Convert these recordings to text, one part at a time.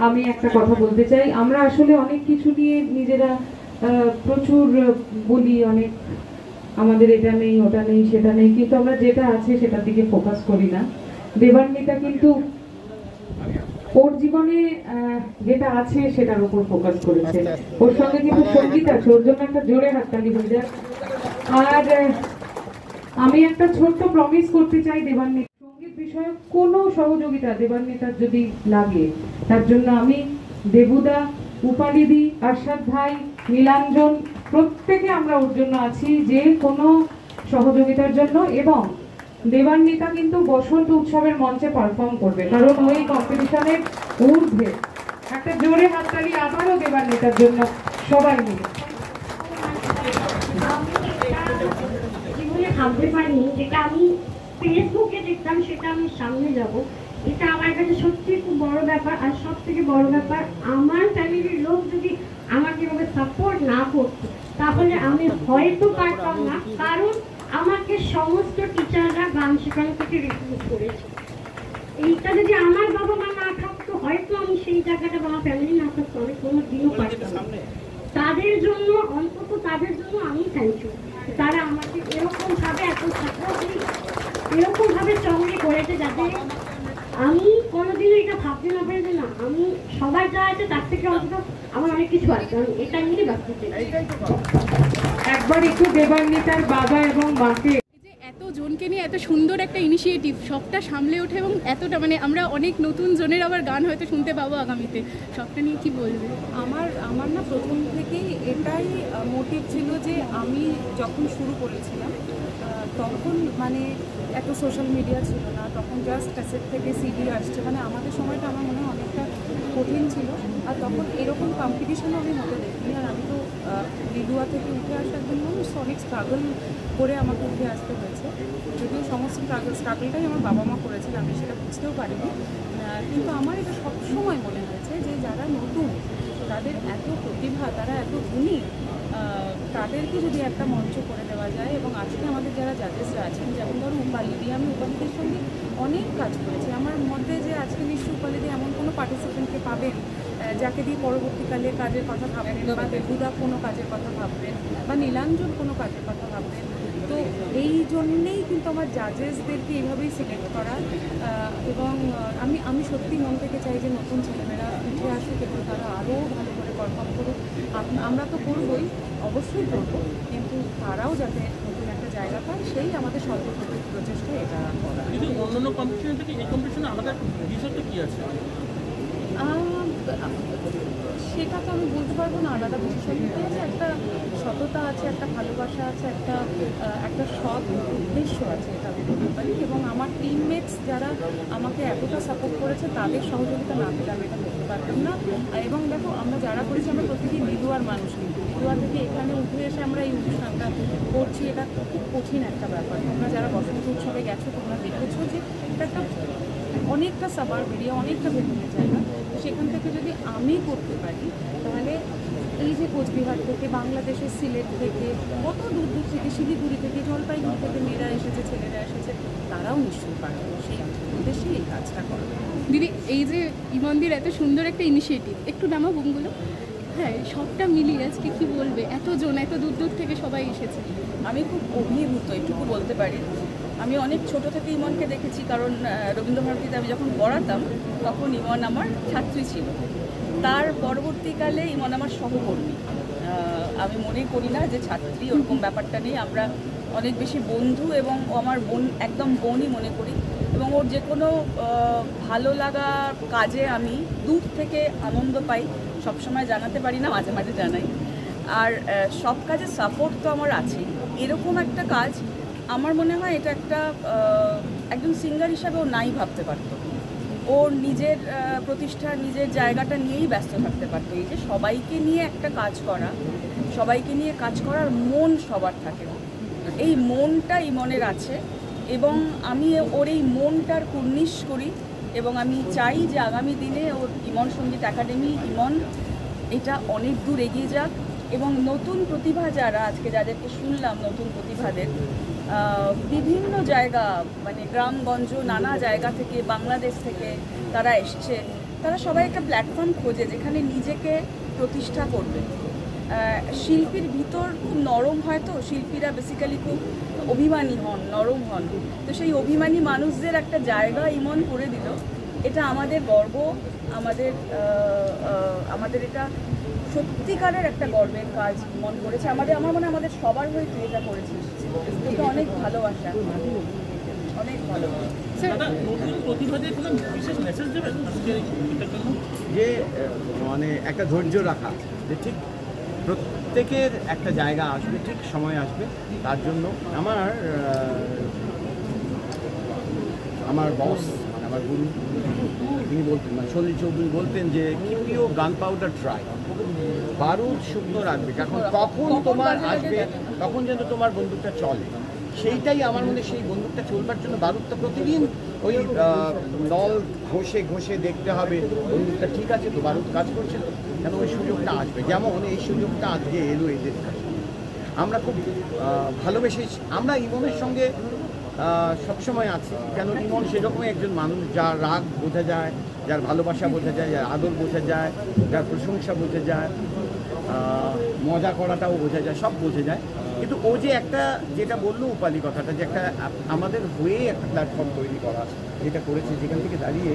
আমি একটা কথা বলতে চাই, আমরা আসলে অনেক কিছু নিয়ে নিজেরা প্রচুর বলি, অনেক আমাদের এটা নেই ওটা নেই সেটা নেই, কিন্তু আমরা যেটা আছে সেটার দিকে ফোকাস করি না। দেবান্বিতা কিন্তু ওর জীবনে যেটা আছে সেটার উপর ফোকাস করেছে। ওর সঙ্গে কিন্তু সঙ্গীত আছে, ওর জন্য একটা জোরে হাততালি হয়ে যায়। আর আমি একটা ছোট্ট প্রমিস করতে চাই, দেবান্বিতা সঙ্গীত বিষয়ক কোনো সহযোগিতা দেবান্বিতার যদি লাগে, তার জন্য আমি, দেবুদা, উপালিদি, আরশাদ ভাই, নীলাঞ্জন, প্রত্যেকে আমরা ওর জন্য আছি যে কোনো সহযোগিতার জন্য। এবং দেবান্বিতা কিন্তু বসন্ত উৎসবের মঞ্চে পারফর্ম করবে, কারণ ওই কম্পিটিশনের ঊর্ধ্বে। একটা জোরে হাততালি আবারও দেবান্বিতার জন্য সবাই মিলে। জীবনে ভাবতে পারিনি যেটা আমি ফেসবুকে দেখতাম সেটা আমি সামনে যাব, এটা আমার কাছে সত্যি খুব বড় ব্যাপার। আর সব থেকে বড় ব্যাপার, আমার ফ্যামিলির লোক যদি আমাকে এভাবে সাপোর্ট না করতো তাহলে আমি হয়তো পারতাম না, কারণ আমাকে সমস্ত টিচাররা গান শেখানো থেকে রিকোয়েস্ট করেছে। এইটা যদি আমার বাবা মা না থাকতো, হয়তো আমি সেই জায়গাটা বা আমার ফ্যামিলি না থাকতো, আমি কোনো দিনও পারতাম না। তাদের জন্য, অন্তত তাদের জন্য আমি থ্যাংক ইউ। তারা আমাকে এরকম ভাবে এত সাপোর্ট, এরকম ভাবে সঙ্গে করেছে যাতে আমি কোনোদিনও এটা ভাবতে না পারি যে না, আমি সবার যা আছে তার থেকে অন্তত আমার অনেক কিছু আছে, আমি এটা নিয়ে ব্যস্ত চাই। একবার একটু দেবান্বিতার বাবা এবং মাকে, এত জনকে নিয়ে এত সুন্দর একটা ইনিশিয়েটিভ সবটা সামলে ওঠে এবং এতটা মানে আমরা অনেক নতুন জনের আবার গান হয়তো শুনতে পাবো আগামীতে, সবটা নিয়ে কি বলবে? আমার না প্রথম থেকেই এটাই মোটিভ ছিল যে আমি যখন শুরু করেছিলাম তখন মানে এত সোশ্যাল মিডিয়া ছিল না, তখন জাস্ট ক্যাসেট থেকে সিডি আসছে, মানে আমাদের সময়টা আমার মনে হয় অনেকটা কঠিন ছিল। আর তখন এরকম কম্পিটিশনও আমি হতে দেখিনি। আর আমি তো লিলুয়া থেকে উঠে আসা একজন মানুষ, অনেক স্ট্রাগল করে আমাকে উঠে আসতে হয়েছে। যদিও সমস্ত স্ট্রাগলটাই আমার বাবা মা করেছিল, আমি সেটা বুঝতেও পারিনি। কিন্তু আমার এটা সবসময় মনে হয়েছে যে যারা নতুন, তাদের এত প্রতিভা, তারা এত গুণী, তাদেরকে যদি একটা মঞ্চ করে দেওয়া যায়। এবং আজকে আমাদের যারা জাজেসরা আছেন, যেমন ধরো উপালিদি, আমি উপালিদির সঙ্গে অনেক কাজ করেছি। আমার মধ্যে যে আজকে নিশ্চয়ই উপালিদি এমন কোনো পার্টিসিপেন্টকে পাবেন যাকে দিয়ে পরবর্তীকালে কাজের কথা ভাববেন, বা দেবুদা কোনো কাজের কথা ভাববেন, বা নীলাঞ্জন কোনো কাজের কথা ভাববেন। তো এই জন্যেই কিন্তু আমার জাজেসদেরকে এইভাবেই সিলেক্ট করা। এবং আমি সত্যি মন থেকে চাই যে নতুন ছেলেমেয়েরা উঠে আসুক এবং তারা আরও ভালো করে পারফর্ম করুক। আমরা তো করবই, অবশ্যই করবো, কিন্তু তারাও যাতে নতুন একটা জায়গা পায়, সেই আমাদের সর্বপ্রথম প্রচেষ্টা এটা করা। কিন্তু অন্যান্য কম্পিটিশন থেকে এই কম্পিটিশনে আলাদা বিষয়টা কী আছে? সেটা তো আমি বলতে পারবো না। আলাদা বিশেষজ্ঞতা আছে, একটা সততা আছে, একটা ভালোবাসা আছে, একটা সৎ উদ্দেশ্য আছে, এটা আমি বলতে পারি। এবং আমার টিমমেটস যারা আমাকে এতটা সাপোর্ট করেছে, তাদের সহযোগিতা না পেলে আমি এটা করতে পারতাম না। এবং দেখো, আমরা যারা করেছি, আমরা প্রতিদিন লিলুয়ার মানুষ, কিন্তু লিলুয়া থেকে এখানে উঠে এসে আমরা এই অনুষ্ঠানটা করছি, এটা খুব কঠিন একটা ব্যাপার। তোমরা যারা বসন্ত উৎসবে গেছো, তোমরা দেখেছো যে এটা একটা অনেকটা সাবার বেরিয়ে অনেকটা ভেতরের জায়গা। সেখান থেকে যদি আমি করতে পারি, তাহলে এই যে কোচবিহার থেকে, বাংলাদেশের সিলেট থেকে, কত দূর দূর থেকে, শিলিগুড়ি থেকে, জলপাইগুড়ি থেকে মেয়েরা এসেছে, ছেলেরা এসেছে, তারাও নিশ্চয়ই পারবে। সেই উদ্দেশ্যেই এই কাজটা করা। দিদি, এই যে ইমনদির এত সুন্দর একটা ইনিশিয়েটিভ, একটু নামা বুমগুলো, হ্যাঁ, সবটা মিলিয়ে আজকে কি বলবে? এতজন, এত দূর দূর থেকে সবাই এসেছে। আমি খুব অভিভূত, এটুকু বলতে পারি। আমি অনেক ছোট থেকে ইমনকে দেখেছি, কারণ রবীন্দ্রভারতীতে আমি যখন পড়াতাম তখন ইমন আমার ছাত্রী ছিল। তার পরবর্তীকালে ইমন আমার সহকর্মী। আমি মনে করি না যে ছাত্রী, ওরকম ব্যাপারটা নেই। আমরা অনেক বেশি বন্ধু, এবং ও আমার বোন, একদম বোনই মনে করি। এবং ওর যে কোনো ভালো লাগা কাজে আমি দূর থেকে আনন্দ পাই। সবসময় জানাতে পারি না, মাঝে মাঝে জানাই। আর সব কাজে সাপোর্ট তো আমার আছেই। এরকম একটা কাজ আমার মনে হয় এটা একটা একজন সিঙ্গার হিসাবে ও নাই ভাবতে পারতো। ওর নিজের প্রতিষ্ঠা, নিজের জায়গাটা নিয়েই ব্যস্ত থাকতে পারতো। এই যে সবাইকে নিয়ে একটা কাজ করা, সবাইকে নিয়ে কাজ করার মন সবার থাকে না, এই মনটা ইমনের আছে। এবং আমি ওর এই মনটার কুর্নিশ করি, এবং আমি চাই যে আগামী দিনে ওর ইমন সঙ্গীত একাডেমি, ইমন এটা অনেক দূর এগিয়ে যাক। এবং নতুন প্রতিভা যারা আজকে, যাদেরকে শুনলাম, নতুন প্রতিভাদের বিভিন্ন জায়গা, মানে গ্রামগঞ্জ, নানা জায়গা থেকে, বাংলাদেশ থেকে তারা এসছে। তারা সবাই একটা প্ল্যাটফর্ম খোঁজে যেখানে নিজেকে প্রতিষ্ঠা করবে। শিল্পীর ভিতর খুব নরম হয়, তো শিল্পীরা বেসিক্যালি খুব অভিমানী হন, নরম হন। তো সেই অভিমানী মানুষদের একটা জায়গা ইমন করে দিল, এটা আমাদের গর্ব। আমাদের এটা সত্যিকারের একটা গর্বের কাজ মন করেছে। আমার মনে হয় আমাদের সবার হয়ে তুই এটা করেছিস, এটা অনেক ভালোবাসা, অনেক ভালোবাসা। দাদা, নতুন প্রতিভাদের কোনো বিশেষ মেসেজ দেবেন আজকে এটার জন্য? যে মানে একটা ধৈর্য রাখা, যে ঠিক প্রত্যেকের একটা জায়গা আসবে, ঠিক সময় আসবে। তার জন্য আমার বস মানে আমার গুরু তিনি বলতেন, মানে সলিল চৌধুরী বলতেন যে কিপ ইউর গান পাউডার ড্রাই, বারুদ শুকনো রাখবে, কখন তোমার আসবে তখন যেন তোমার বন্দুকটা চলে। সেইটাই আমার মনে, সেই বন্দুকটা চলবার জন্য বারুদটা প্রতিদিন ওই নল ঘষে ঘষে দেখতে হবে বন্দুকটা ঠিক আছে তো, বারুদ কাজ করছে তো, কেন ওই সুযোগটা আসবে। যেমন এই সুযোগটা আজকে এলো এদের কাছে, আমরা খুব ভালোবেসে, আমরা ইমনের সঙ্গে সবসময় আছি। কেন ইমন সেরকমই একজন মানুষ, যার রাগ বোঝা যায়, যার ভালোবাসা বোঝা যায়, যার আদর বোঝা যায়, যার প্রশংসা বোঝা যায়, মজা করাটাও বোঝা যায়, সব বোঝা যায়। কিন্তু ও যে একটা, যেটা বললো উপালি কথাটা, যে একটা আমাদের হয়ে একটা প্ল্যাটফর্ম তৈরি করা, যেটা করেছে, যেখান থেকে দাঁড়িয়ে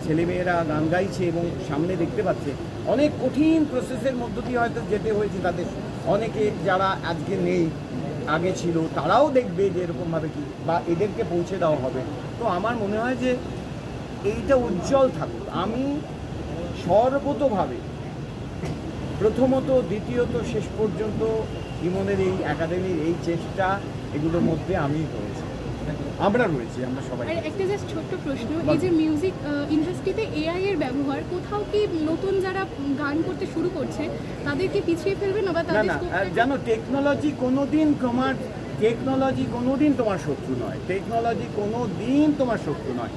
ছেলেমেয়েরা গান গাইছে এবং সামনে দেখতে পাচ্ছে, অনেক কঠিন প্রসেসের মধ্য দিয়ে হয়তো যেতে হয়েছে তাদের। অনেকে যারা আজকে নেই, আগে ছিল, তারাও দেখবে যে এরকমভাবে কি, বা এদেরকে পৌঁছে দেওয়া হবে। তো আমার মনে হয় যে এইটা উজ্জ্বল থাকুক। আমি সর্বতোভাবে, প্রথমত, দ্বিতীয়ত, শেষ পর্যন্ত ইমনের এই একাডেমির এই চেষ্টা, এগুলোর মধ্যে আমি রয়েছি, আমরা সবাই। আর একটা জাস্ট ছোট্ট প্রশ্ন, এই যে মিউজিক ইন্ডাস্ট্রিতে এআই এর ব্যবহার, কোথাও কি নতুন যারা গান করতে শুরু করছে তাদেরকে পিছিয়ে ফেলবে না? বা না না, জানো টেকনোলজি কোনোদিন তোমার শত্রু নয়, টেকনোলজি কোনোদিন তোমার শত্রু নয়।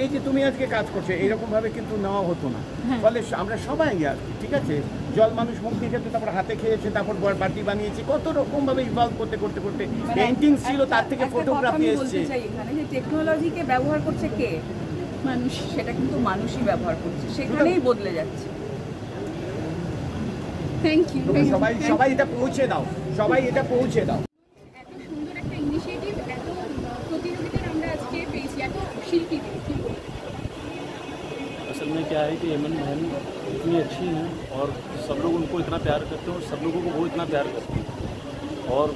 এই যে তুমি আজকে কাজ করছো, এইরকমভাবে কিন্তু নেওয়া হতো না। ফলে আমরা সবাই আর ঠিক আছে, জল মানুষ মুখ দিয়ে খেতে, তারপর হাতে খেয়েছে, তারপর বাটি বানিয়েছে, কত রকমভাবে ইভলভ করতে করতে করতে পেইন্টিং ছিল, তার থেকে ফটোগ্রাফি এসছে। এখানে যে টেকনোলজিকে ব্যবহার করছে কে? মানুষ। সেটা কিন্তু মানুষই ব্যবহার করছে, সেখানেই বদলে যাচ্ছে। Thank you. সবাই এটা পৌঁছে দাও, সবাই এটা পৌঁছে দাও। এত সুন্দর একটা ইনিশিয়েটিভ, এত প্রতিযোগিতার আমরা আজকে পেয়েছি, এত শিল্পীদের। असल में क्या है कि एमन बहन इतनी अच्छी हैं और सब लोग उनको इतना प्यार करते हैं और सब लोगों को वो इतना प्यार करते हैं, और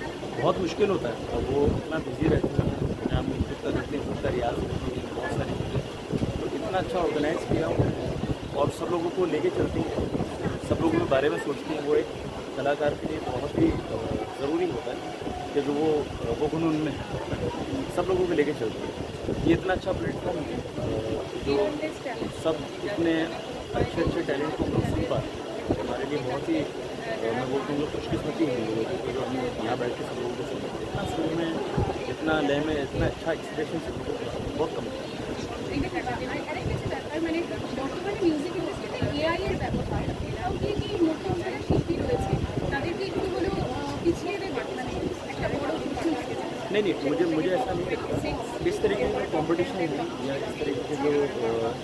बहुत मुश्किल होता है। और वो इतना बिजी रहते हैं, हम खुद का करते हैं, खुद का रियाज करते हैं, बहुत सारी चीज़ें, तो इतना अच्छा ऑर्गेनाइज किया और सब लोगों को लेके चलती हैं, सब लोगों के बारे में सोचती हैं। वो एक कलाकार के लिए बहुत ही ज़रूरी होता है कि जो वो जुनून में सब लोगों को लेके चलती है। ये इतना अच्छा प्लेटफॉर्म है जो सब इतने अच्छे टैलेंट को हम लोग सुन पा रहे हैं। हमारे लिए बहुत ही, मैं बोलता हूँ, खुशकिस्मती है लोगों की, जो हम यहाँ बैठ के सब लोगों को सुनते हैं। इतना सुर में, इतना लय में, इतना अच्छा एक्सप्रेशन से बहुत कम होता है। মানে বর্তমানে মিউজিক ইন্ডাস্ট্রিতে এআই এর ব্যবহার, এটাও কি নতুন যারা শিল্পী রয়েছে তাদেরকে একটু হলেও পিছিয়ে দেবে? মানে একটা বড় প্রশ্ন থাকে। नहीं, मुझे ऐसा नहीं लगता। इस तरीके का कंपटीशन है या इस तरीके के जो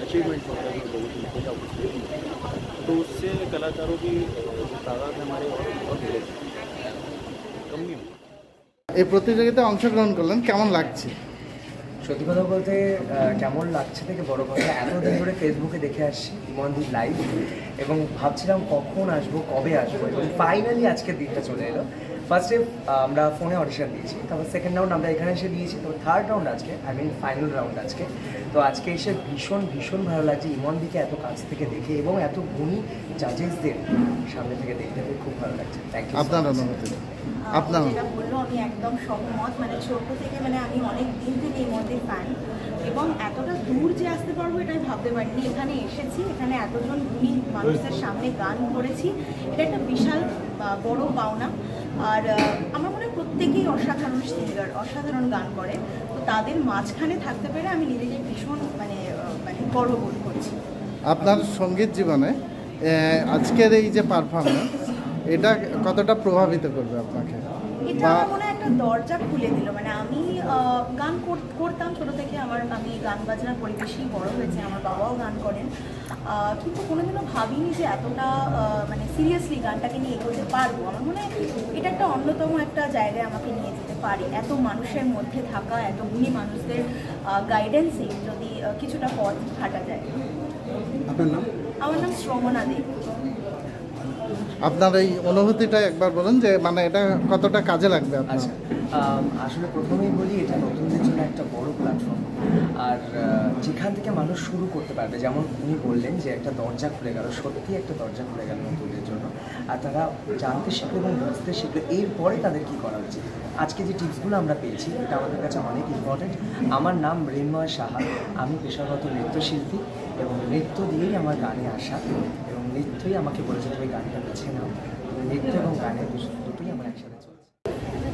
अचीवमेंट होता है जो लोगों को मिलेगा, तो उससे कलाकारों की तादाद हमारे बहुत मिलेगी, कम नहीं होगी। এই প্রতিযোগিতায় অংশগ্রহণ করলেন, কেমন লাগছে? সত্যি কথা বলতে কেমন লাগছে থেকে বড় কথা, এতদিন ধরে ফেসবুকে দেখে আসছি ইমনদীপ লাইভ, এবং ভাবছিলাম কখন আসবো, কবে আসবো, এবং ফাইনালি আজকের দিনটা চলে এলো। ফার্স্টে আমরা ফোনে অডিশন দিয়েছি, তারপর সেকেন্ড রাউন্ড আমরা এখানে এসে দিয়েছি, তো থার্ড রাউন্ড আজকে, ফাইনাল রাউন্ড আজকে। তো আজকে এসে ভীষণ ভালো লাগছে ইমনদীকে এত কাছ থেকে দেখে, এবং এত গুণী জাজেসদের সামনে থেকে দেখতে পেয়ে খুব ভালো লাগছে। Thank you. আপনার অনুভূতি? আপনার যেটা বললো আমি একদম সহমত। মানে ছোটো থেকে, মানে আমি অনেক দিন থেকে ইমনদীপ ফ্যান, এবং এতটা দূর যে আসতে পারবো এটাই ভাবতে পারিনি। এখানে এসেছি, এখানে এতজন গুণী মানুষের সামনে গান করেছি, এটা একটা বিশাল বড় পাওনা। আর আমার মনে হয় প্রত্যেকেই অসাধারণ সিঙ্গার, অসাধারণ গান করে, তো তাদের মাঝখানে থাকতে পেরে আমি নিজেকে ভীষণ মানে গর্ব বোধ করছি। আপনার সঙ্গীত জীবনে আজকের এই যে পারফরমেন্স, এটা কতটা প্রভাবিত করবে আপনাকে? এটা আমার মনে হয় একটা দরজা খুলে দিল। মানে আমি গান করতাম ছোটো থেকে, আমি গান বাজনার পরিবেশেই বড় হয়েছে, আমার বাবাও গান করেন, কিন্তু কোনোদিনও ভাবিনি যে এতটা মানে সিরিয়াসলি গানটাকে নিয়ে এগোতে পারবো। আমার মনে হয় এটা একটা অন্যতম একটা জায়গায় আমাকে নিয়ে যেতে পারি, এত মানুষের মধ্যে থাকা, এত গুণী মানুষদের গাইডেন্সে যদি কিছুটা পথ হাঁটা যায়। আপনার নাম? আমার নাম শ্রমণা দে। আপনার এই অনুভূতিটা একবার বলুন যে মানে এটা কতটা কাজে লাগবে আপনার? আচ্ছা, আসলে প্রথমেই বলি এটা নতুনদের জন্য একটা বড় প্ল্যাটফর্ম, আর যেখান থেকে মানুষ শুরু করতে পারবে। যেমন উনি বললেন যে একটা দরজা খুলে গেল, সত্যি একটা দরজা খুলে গেল নতুনদের জন্য, আর তারা জানতে শিখলো এবং বুঝতে শিখলো এরপরে তাদের কী করা উচিত। আজকে যে টিপসগুলো আমরা পেয়েছি এটা আমাদের কাছে অনেক ইম্পর্টেন্ট। আমার নাম মৃন্ময় সাহা, আমি পেশাগত নৃত্যশিল্পী এবং নৃত্য দিয়েই আমার গানে আসা, এবং নৃত্যই আমাকে বলেছে তুমি গানটা বেছে নাও। নৃত্য এবং গানের দুটোই আমার একসাথে চলছে।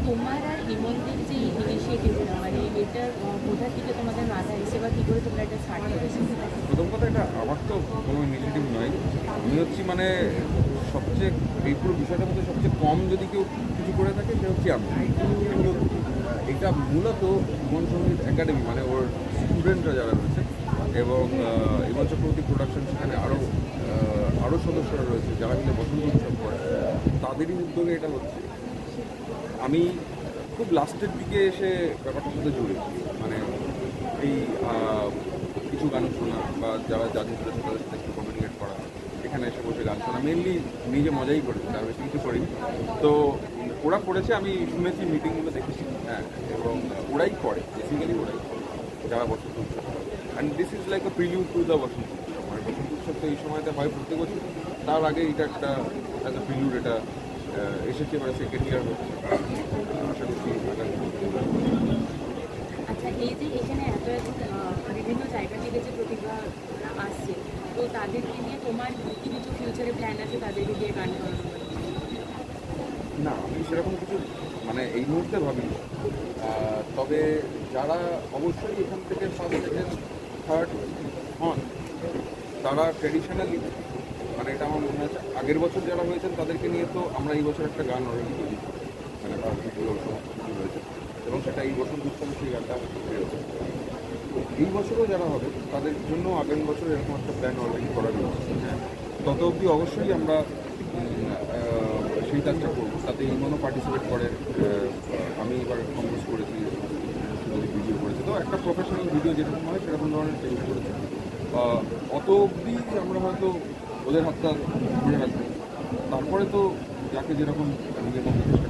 তোমার আর হিমন্তের যে ইনিশিয়েটিভ, মানে এটার কোথা থেকে তোমাদের মাথা এসে বা কী করে তোমরা এটা স্টার্ট করেছো? প্রথম কথা, এটা আমার তো কোনো ইনিশিয়েটিভ নয়। আমি হচ্ছি মানে সবচেয়ে এই পুরো বিষয়টার মধ্যে সবচেয়ে কম যদি কেউ কিছু করে থাকে সে হচ্ছে আমি। কিন্তু এটা মূলত ইমন সঙ্গীত একাডেমি, মানে ওর স্টুডেন্টরা যারা রয়েছে এবং ইমন চক্রবর্তী প্রোডাকশন, সেখানে আরও সদস্যরা রয়েছে যারা মিলে বসন্ত উৎসব করে, তাদেরই উদ্যোগে এটা হচ্ছে। আমি খুব লাস্টের দিকে এসে ব্যাপারটার সাথে জড়েছি, মানে এই কিছু গান শোনা বা যারা জাজেস রয়েছে তাদের সাথে একটু কমিউনিকেট করা, এখানে এসে বসে গান শোনা, মেনলি নিজে মজাই করেছি, তার বেশি কিছু করিনি। তো ওরা করেছে, আমি শুনেছি, মিটিংগুলো দেখেছি, হ্যাঁ, এবং ওরাই করে, বেসিক্যালি ওরাই করে যারা Basanta Utsav. And this is like a prelude to the Basanta Utsav. মানে বসন্ত উৎসব তো এই সময়তে হয় প্রত্যেক বছর, তার আগে এটা একটা অ্যাজ আ প্রিলিউড এটা এসেছে, মানে সেকেন্ড ইয়ার হচ্ছে। আশা করছি আচ্ছা, এই যে এখানে এত বিভিন্ন জায়গা থেকে যে প্রতিভা আসছে, তো তাদেরকে নিয়ে তোমার কি কিছু ফিউচারে প্ল্যান আছে তাদেরকে দিয়ে গান করানো? না, আমি সেরকম কিছু মানে এই মুহূর্তে ভাবি। তবে যারা অবশ্যই এখান থেকে ফার্স্ট, সেকেন্ড, থার্ড হন, তারা ট্র্যাডিশনালি, মানে এটা আমার মনে হচ্ছে আগের বছর যারা হয়েছেন তাদেরকে নিয়ে তো আমরা এই বছর একটা গান অলরেডি তৈরি করি, মানে ভিডিও সমস্ত কিছু রয়েছে, এবং সেটা এই বসন্ত উৎসবে সেই গানটা বেরোচ্ছে। এই বছরও যারা হবে তাদের জন্য আগামী বছর এরকম একটা প্ল্যান অলরেডি করা রয়েছে। হ্যাঁ, তত অবধি অবশ্যই আমরা সেই কাজটা করবো। তাতে ইমনও পার্টিসিপেট করে, আমি এবার কম্পোজ করেছি, ভিডিও করেছি, তো একটা প্রফেশনাল ভিডিও যেরকম হয় সেরকম ধরনের চেষ্টা করেছি। অত অবধি আমরা হয়তো ওদের হাতটা ধরে রাখবো, তারপরে তো যাকে যেরকম নিজের মধ্যে চেষ্টা